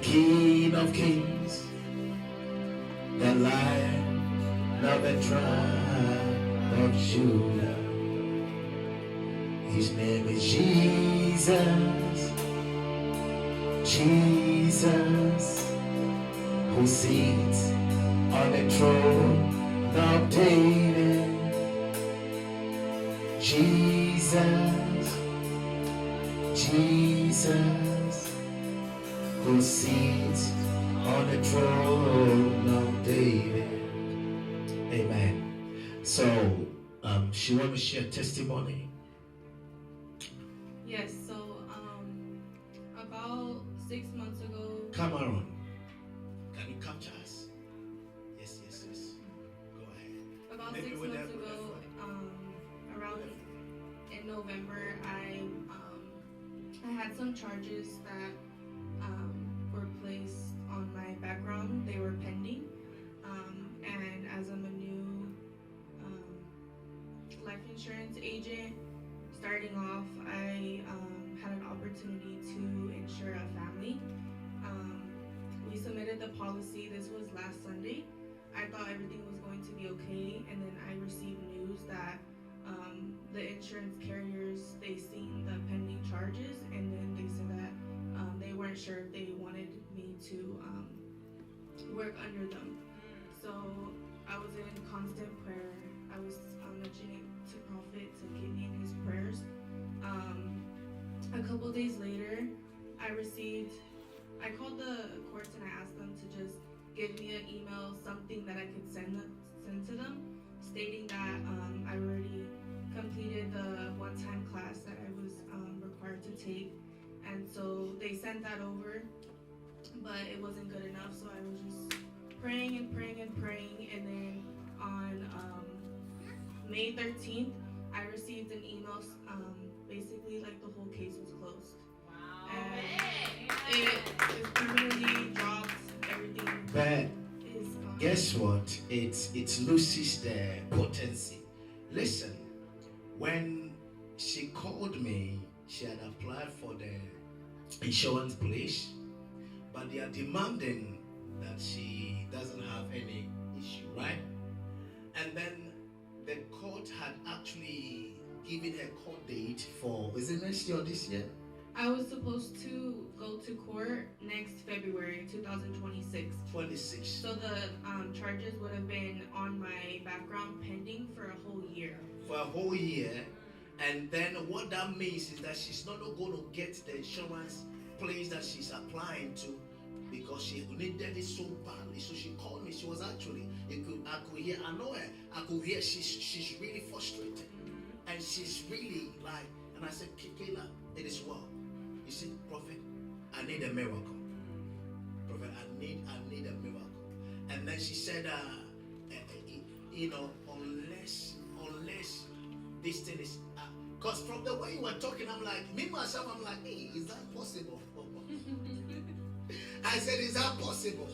King of kings, the Lion of the tribe of Judah. His name is Jesus, Jesus, who sits on the throne of David. Jesus, Jesus, who sits on the throne of David. Amen. So, she want to share testimony. Yes, so about 6 months ago. Come on. Can you capture us? Yes. Go ahead. About 6 months ago, around in November, I had some charges that were placed on my background. They were pending, and as I'm a new life insurance agent, starting off, I had an opportunity to insure a family. We submitted the policy. This was last Sunday. I thought everything was going to be okay, and then I received news that the insurance carriers, they seen the pending charges, and then they said that they weren't sure if they wanted me to work under them. So I was in constant prayer. I was mentioning to Prophet to keep me in his prayers. A couple days later, I called the courts and I asked them to just give me an email, something that I could send to them, stating that I already completed the one-time class that I was required to take. And so they sent that over, but it wasn't good enough, so I was just praying, and then on May 13th, I received an email, basically like the whole case was closed. Wow. And it permanently dropped, everything. But guess what? It loses the potency. Listen, when she called me, she had applied for the insurance place, but they are demanding that she doesn't have any issue, right? And then the court had actually given her court date for, is it next year or this year? I was supposed to go to court next February 2026. 26. So the charges would have been on my background pending for a whole year. For a whole year. And then what that means is that she's not going to get the insurance place that she's applying to because she needed it so badly. So she called me. She was actually, I could hear, I know her. I could hear she's really frustrated. And she's really like, and I said, Kayla, it is well. You see, Prophet, I need a miracle. Prophet, I need a miracle. And then she said, unless this thing is, because from the way you were talking, I'm like, me myself, I'm like, hey, is that possible? I said, is that possible?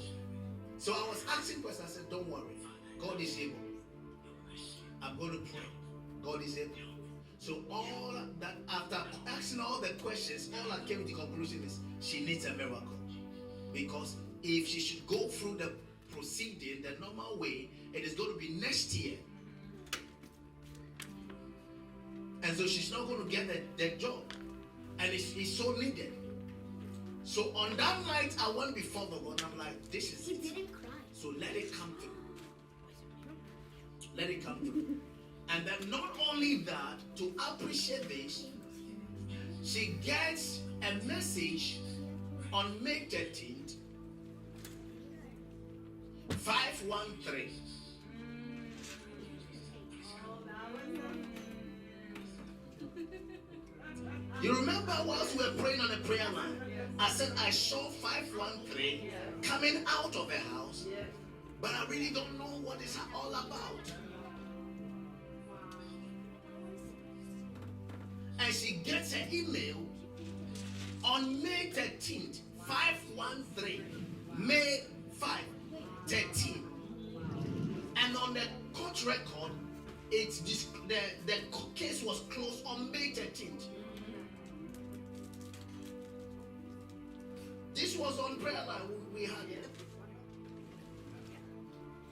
So I was asking questions. I said, don't worry, God is able. I'm going to pray. God is able. So all that, after asking all the questions, all I came to the conclusion is she needs a miracle. Because if she should go through the proceeding the normal way, it is going to be next year. And so she's not going to get the job. And it's so needed. So on that night, I went before the Lord. I'm like, this is it. Didn't cry. So let it come through. Let it come through. And then not only that, to appreciate this, she gets a message on May 13th, 513. You remember whilst we were praying on the prayer line, I said I saw 513 coming out of a house, but I really don't know what it's all about. And she gets an email on May 13th, 513, May 5, 13. And on the court record, it's the case was closed on May 13th. This was was on prayer line. We had